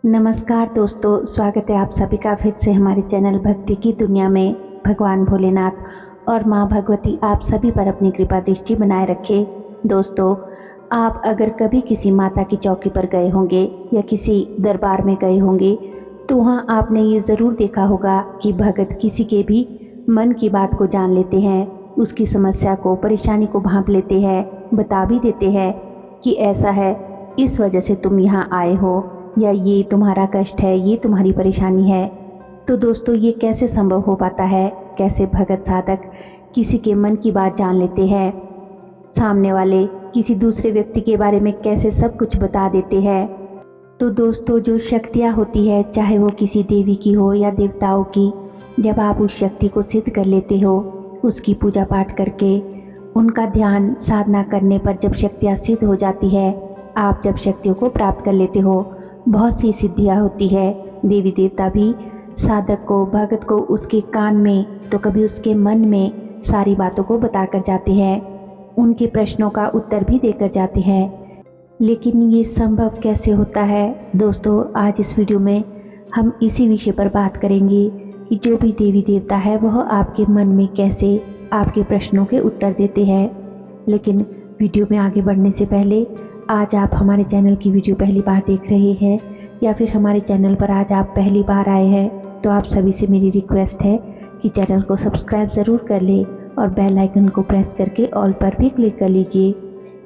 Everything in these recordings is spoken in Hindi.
नमस्कार दोस्तों, स्वागत है आप सभी का फिर से हमारे चैनल भक्ति की दुनिया में। भगवान भोलेनाथ और माँ भगवती आप सभी पर अपनी कृपा दृष्टि बनाए रखे। दोस्तों, आप अगर कभी किसी माता की चौकी पर गए होंगे या किसी दरबार में गए होंगे तो वहाँ आपने ये ज़रूर देखा होगा कि भगत किसी के भी मन की बात को जान लेते हैं, उसकी समस्या को, परेशानी को भांप लेते हैं, बता भी देते हैं कि ऐसा है, इस वजह से तुम यहाँ आए हो, या ये तुम्हारा कष्ट है, ये तुम्हारी परेशानी है। तो दोस्तों, ये कैसे संभव हो पाता है? कैसे भगत साधक किसी के मन की बात जान लेते हैं? सामने वाले किसी दूसरे व्यक्ति के बारे में कैसे सब कुछ बता देते हैं? तो दोस्तों, जो शक्तियाँ होती है, चाहे वो किसी देवी की हो या देवताओं की, जब आप उस शक्ति को सिद्ध कर लेते हो, उसकी पूजा पाठ करके, उनका ध्यान साधना करने पर जब शक्तियाँ सिद्ध हो जाती है, आप जब शक्तियों को प्राप्त कर लेते हो, बहुत सी सिद्धियाँ होती है। देवी देवता भी साधक को, भगत को उसके कान में तो कभी उसके मन में सारी बातों को बता कर जाते हैं, उनके प्रश्नों का उत्तर भी देकर जाते हैं। लेकिन ये संभव कैसे होता है? दोस्तों, आज इस वीडियो में हम इसी विषय पर बात करेंगे कि जो भी देवी देवता है वह आपके मन में कैसे आपके प्रश्नों के उत्तर देते हैं। लेकिन वीडियो में आगे बढ़ने से पहले, आज आप हमारे चैनल की वीडियो पहली बार देख रहे हैं या फिर हमारे चैनल पर आज आप पहली बार आए हैं, तो आप सभी से मेरी रिक्वेस्ट है कि चैनल को सब्सक्राइब ज़रूर कर ले और बेल आइकन को प्रेस करके ऑल पर भी क्लिक कर लीजिए।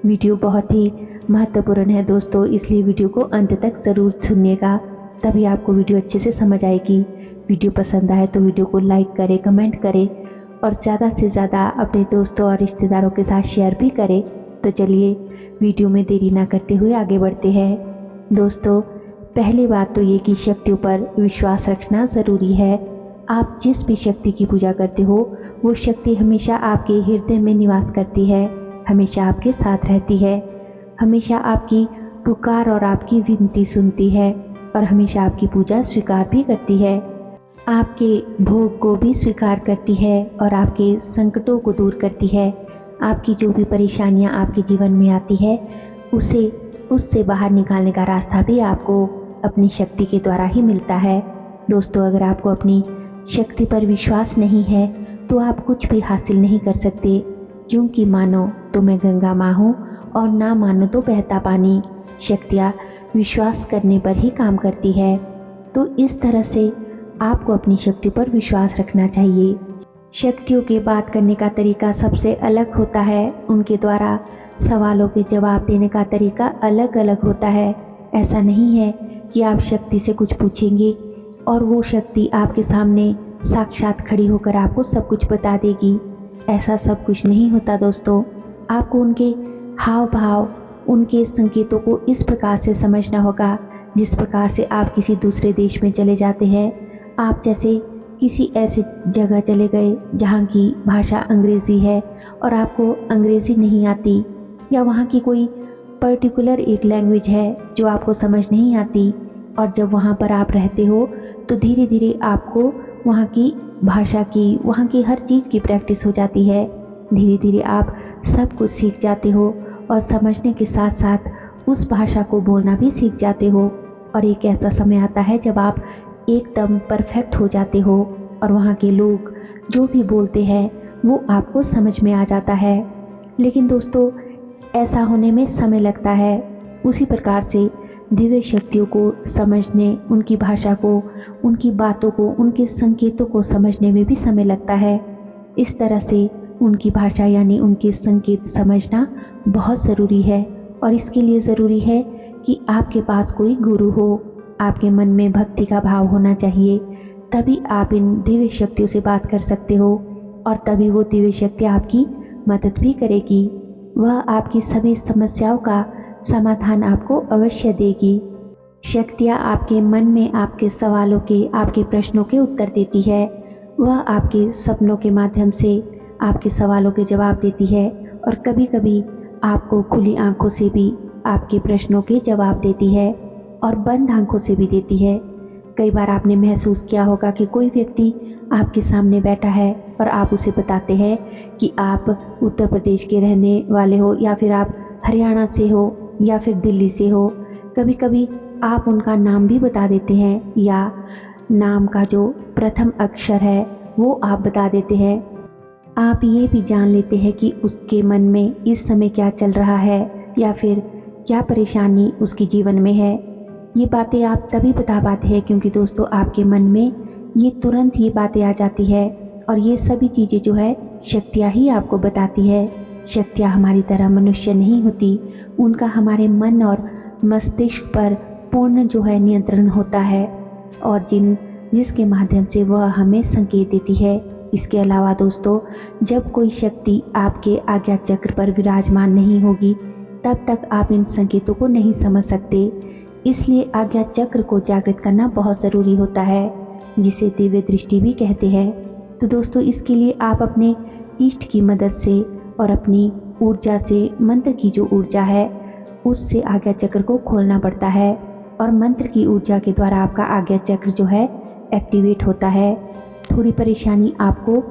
वीडियो बहुत ही महत्वपूर्ण है दोस्तों, इसलिए वीडियो को अंत तक ज़रूर सुनिएगा, तभी आपको वीडियो अच्छे से समझ आएगी। वीडियो पसंद आए तो वीडियो को लाइक करें, कमेंट करें और ज़्यादा से ज़्यादा अपने दोस्तों और रिश्तेदारों के साथ शेयर भी करें। तो चलिए वीडियो में देरी ना करते हुए आगे बढ़ते हैं। दोस्तों, पहली बात तो ये कि शक्तियों पर विश्वास रखना ज़रूरी है। आप जिस भी शक्ति की पूजा करते हो, वो शक्ति हमेशा आपके हृदय में निवास करती है, हमेशा आपके साथ रहती है, हमेशा आपकी पुकार और आपकी विनती सुनती है और हमेशा आपकी पूजा स्वीकार भी करती है, आपके भोग को भी स्वीकार करती है और आपके संकटों को दूर करती है। आपकी जो भी परेशानियां आपके जीवन में आती है, उससे बाहर निकालने का रास्ता भी आपको अपनी शक्ति के द्वारा ही मिलता है। दोस्तों, अगर आपको अपनी शक्ति पर विश्वास नहीं है तो आप कुछ भी हासिल नहीं कर सकते, क्योंकि मानो तो मैं गंगा माँ हूँ और ना मानो तो बहता पानी। शक्तियाँ विश्वास करने पर ही काम करती है। तो इस तरह से आपको अपनी शक्ति पर विश्वास रखना चाहिए। शक्तियों के बात करने का तरीका सबसे अलग होता है, उनके द्वारा सवालों के जवाब देने का तरीका अलग अलग होता है। ऐसा नहीं है कि आप शक्ति से कुछ पूछेंगे और वो शक्ति आपके सामने साक्षात खड़ी होकर आपको सब कुछ बता देगी। ऐसा सब कुछ नहीं होता दोस्तों। आपको उनके हाव भाव, उनके संकेतों को इस प्रकार से समझना होगा जिस प्रकार से आप किसी दूसरे देश में चले जाते हैं। आप जैसे किसी ऐसी जगह चले गए जहाँ की भाषा अंग्रेज़ी है और आपको अंग्रेज़ी नहीं आती, या वहाँ की कोई पर्टिकुलर एक लैंग्वेज है जो आपको समझ नहीं आती, और जब वहाँ पर आप रहते हो तो धीरे धीरे आपको वहाँ की भाषा की, वहाँ की हर चीज़ की प्रैक्टिस हो जाती है। धीरे धीरे आप सब कुछ सीख जाते हो और समझने के साथ साथ उस भाषा को बोलना भी सीख जाते हो। और एक ऐसा समय आता है जब आप एकदम परफेक्ट हो जाते हो और वहाँ के लोग जो भी बोलते हैं वो आपको समझ में आ जाता है। लेकिन दोस्तों, ऐसा होने में समय लगता है। उसी प्रकार से दिव्य शक्तियों को समझने, उनकी भाषा को, उनकी बातों को, उनके संकेतों को समझने में भी समय लगता है। इस तरह से उनकी भाषा यानी उनके संकेत समझना बहुत ज़रूरी है, और इसके लिए ज़रूरी है कि आपके पास कोई गुरु हो। आपके मन में भक्ति का भाव होना चाहिए, तभी आप इन दिव्य शक्तियों से बात कर सकते हो और तभी वो दिव्य शक्ति आपकी मदद भी करेगी। वह आपकी सभी समस्याओं का समाधान आपको अवश्य देगी। शक्तियाँ आपके मन में आपके सवालों के, आपके प्रश्नों के उत्तर देती है। वह आपके सपनों के माध्यम से आपके सवालों के जवाब देती है और कभी कभी आपको खुली आंखों से भी आपके प्रश्नों के जवाब देती है और बंद आंखों से भी देती है। कई बार आपने महसूस किया होगा कि कोई व्यक्ति आपके सामने बैठा है और आप उसे बताते हैं कि आप उत्तर प्रदेश के रहने वाले हो, या फिर आप हरियाणा से हो, या फिर दिल्ली से हो। कभी कभी आप उनका नाम भी बता देते हैं या नाम का जो प्रथम अक्षर है वो आप बता देते हैं। आप ये भी जान लेते हैं कि उसके मन में इस समय क्या चल रहा है या फिर क्या परेशानी उसके जीवन में है। ये बातें आप तभी बता पाते हैं क्योंकि दोस्तों आपके मन में ये तुरंत ये बातें आ जाती है और ये सभी चीज़ें जो है शक्तियाँ ही आपको बताती है। शक्तियाँ हमारी तरह मनुष्य नहीं होती, उनका हमारे मन और मस्तिष्क पर पूर्ण जो है नियंत्रण होता है और जिसके माध्यम से वह हमें संकेत देती है। इसके अलावा दोस्तों जब कोई शक्ति आपके आज्ञा चक्र पर विराजमान नहीं होगी तब तक आप इन संकेतों को नहीं समझ सकते। इसलिए आज्ञा चक्र को जागृत करना बहुत ज़रूरी होता है, जिसे दिव्य दृष्टि भी कहते हैं। तो दोस्तों इसके लिए आप अपने इष्ट की मदद से और अपनी ऊर्जा से, मंत्र की जो ऊर्जा है उससे आज्ञा चक्र को खोलना पड़ता है और मंत्र की ऊर्जा के द्वारा आपका आज्ञा चक्र जो है एक्टिवेट होता है। थोड़ी परेशानी आपको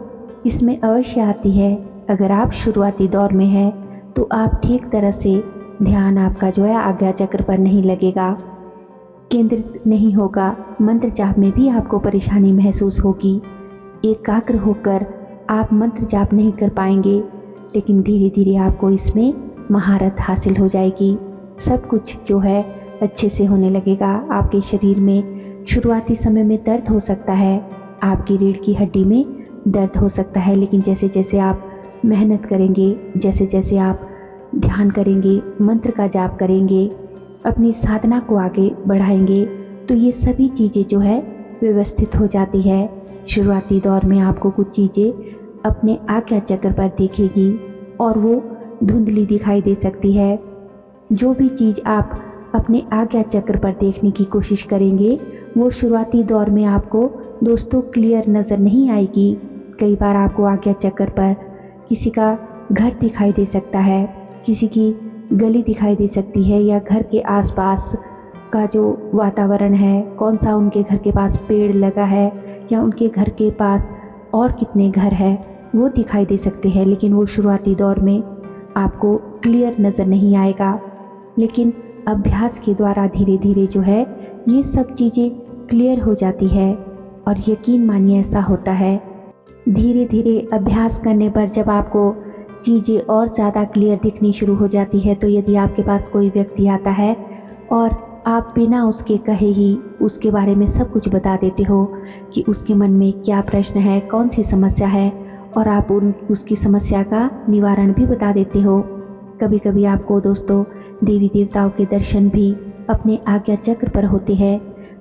इसमें अवश्य आती है। अगर आप शुरुआती दौर में हैं तो आप ठीक तरह से ध्यान आपका जो है आज्ञा चक्र पर नहीं लगेगा, केंद्रित नहीं होगा। मंत्र जाप में भी आपको परेशानी महसूस होगी, एकाग्र होकर आप मंत्र जाप नहीं कर पाएंगे, लेकिन धीरे धीरे आपको इसमें महारत हासिल हो जाएगी। सब कुछ जो है अच्छे से होने लगेगा। आपके शरीर में शुरुआती समय में दर्द हो सकता है, आपकी रीढ़ की हड्डी में दर्द हो सकता है, लेकिन जैसे जैसे आप मेहनत करेंगे, जैसे जैसे आप ध्यान करेंगे, मंत्र का जाप करेंगे, अपनी साधना को आगे बढ़ाएंगे तो ये सभी चीज़ें जो है व्यवस्थित हो जाती है। शुरुआती दौर में आपको कुछ चीज़ें अपने आज्ञा चक्र पर दिखेगी और वो धुंधली दिखाई दे सकती है। जो भी चीज़ आप अपने आज्ञा चक्र पर देखने की कोशिश करेंगे वो शुरुआती दौर में आपको दोस्तों क्लियर नज़र नहीं आएगी। कई बार आपको आज्ञा चक्र पर किसी का घर दिखाई दे सकता है, किसी की गली दिखाई दे सकती है या घर के आसपास का जो वातावरण है, कौन सा उनके घर के पास पेड़ लगा है या उनके घर के पास और कितने घर हैं वो दिखाई दे सकते हैं, लेकिन वो शुरुआती दौर में आपको क्लियर नज़र नहीं आएगा। लेकिन अभ्यास के द्वारा धीरे धीरे जो है ये सब चीज़ें क्लियर हो जाती है और यकीन मानिए ऐसा होता है। धीरे धीरे अभ्यास करने पर जब आपको चीज़ें और ज़्यादा क्लियर दिखनी शुरू हो जाती है तो यदि आपके पास कोई व्यक्ति आता है और आप बिना उसके कहे ही उसके बारे में सब कुछ बता देते हो कि उसके मन में क्या प्रश्न है, कौन सी समस्या है और आप उसकी समस्या का निवारण भी बता देते हो। कभी कभी आपको दोस्तों देवी देवताओं के दर्शन भी अपने आज्ञा चक्र पर होते हैं।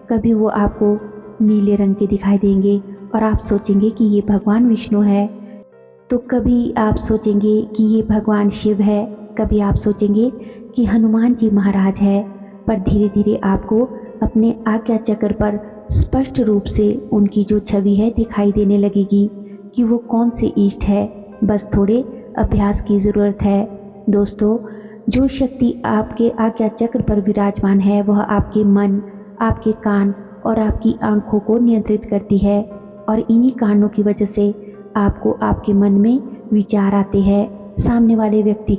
कभी वो आपको नीले रंग के दिखाई देंगे और आप सोचेंगे कि ये भगवान विष्णु है, तो कभी आप सोचेंगे कि ये भगवान शिव है, कभी आप सोचेंगे कि हनुमान जी महाराज है। पर धीरे धीरे आपको अपने आज्ञा चक्र पर स्पष्ट रूप से उनकी जो छवि है दिखाई देने लगेगी कि वो कौन से इष्ट है। बस थोड़े अभ्यास की ज़रूरत है। दोस्तों जो शक्ति आपके आज्ञा चक्र पर विराजमान है वह आपके मन, आपके कान और आपकी आंखों को नियंत्रित करती है और इन्हीं कानों की वजह से आपको आपके मन में विचार आते हैं। सामने वाले व्यक्ति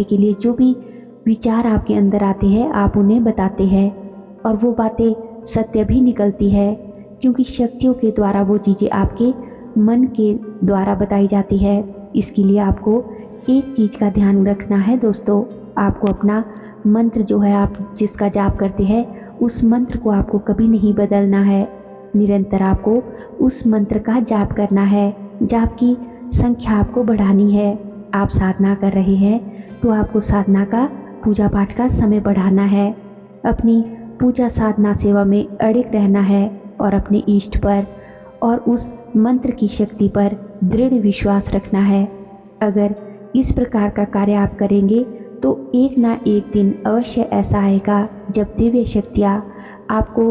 के लिए जो भी विचार आपके अंदर आते हैं आप उन्हें बताते हैं और वो बातें सत्य भी निकलती है, क्योंकि शक्तियों के द्वारा वो चीज़ें आपके मन के द्वारा बताई जाती है। इसके लिए आपको एक चीज़ का ध्यान रखना है दोस्तों, आपको अपना मंत्र जो है आप जिसका जाप करते हैं उस मंत्र को आपको कभी नहीं बदलना है। निरंतर आपको उस मंत्र का जाप करना है। जाप की संख्या आपको बढ़ानी है। आप साधना कर रहे हैं तो आपको साधना का, पूजा पाठ का समय बढ़ाना है। अपनी पूजा साधना सेवा में अड़िग रहना है और अपने इष्ट पर और उस मंत्र की शक्ति पर दृढ़ विश्वास रखना है। अगर इस प्रकार का कार्य आप करेंगे तो एक ना एक दिन अवश्य ऐसा आएगा जब दिव्य शक्तियाँ आपको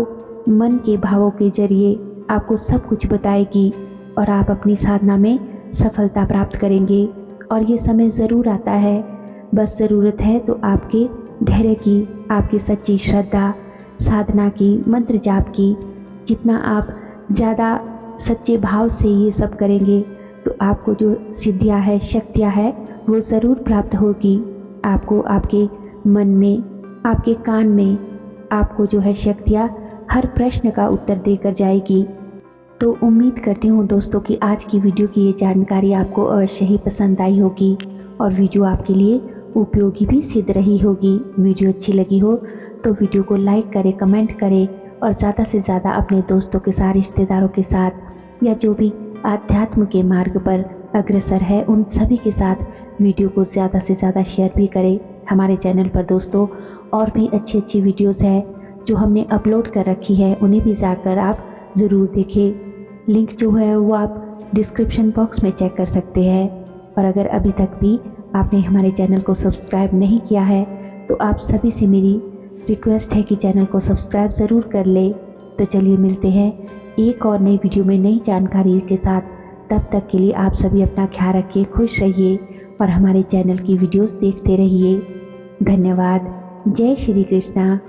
मन के भावों के जरिए आपको सब कुछ बताएगी और आप अपनी साधना में सफलता प्राप्त करेंगे। और ये समय ज़रूर आता है, बस ज़रूरत है तो आपके धैर्य की, आपकी सच्ची श्रद्धा, साधना की, मंत्र जाप की। जितना आप ज़्यादा सच्चे भाव से ये सब करेंगे तो आपको जो सिद्धियाँ है, शक्तियाँ है वो ज़रूर प्राप्त होगी। आपको आपके मन में आपके कान में आपको जो है शक्तियाँ हर प्रश्न का उत्तर देकर जाएगी। तो उम्मीद करती हूँ दोस्तों कि आज की वीडियो की ये जानकारी आपको अवश्य ही पसंद आई होगी और वीडियो आपके लिए उपयोगी भी सिद्ध रही होगी। वीडियो अच्छी लगी हो तो वीडियो को लाइक करें, कमेंट करें और ज़्यादा से ज़्यादा अपने दोस्तों के साथ, रिश्तेदारों के साथ या जो भी आध्यात्म के मार्ग पर अग्रसर है उन सभी के साथ वीडियो को ज़्यादा से ज़्यादा शेयर भी करें। हमारे चैनल पर दोस्तों और भी अच्छी अच्छी वीडियोस है जो हमने अपलोड कर रखी है, उन्हें भी जाकर आप ज़रूर देखें। लिंक जो है वो आप डिस्क्रिप्शन बॉक्स में चेक कर सकते हैं। और अगर अभी तक भी आपने हमारे चैनल को सब्सक्राइब नहीं किया है तो आप सभी से मेरी रिक्वेस्ट है कि चैनल को सब्सक्राइब ज़रूर कर ले। तो चलिए मिलते हैं एक और नई वीडियो में नई जानकारी के साथ। तब तक के लिए आप सभी अपना ख्याल रखिए, खुश रहिए और हमारे चैनल की वीडियोस देखते रहिए। धन्यवाद। जय श्री कृष्णा।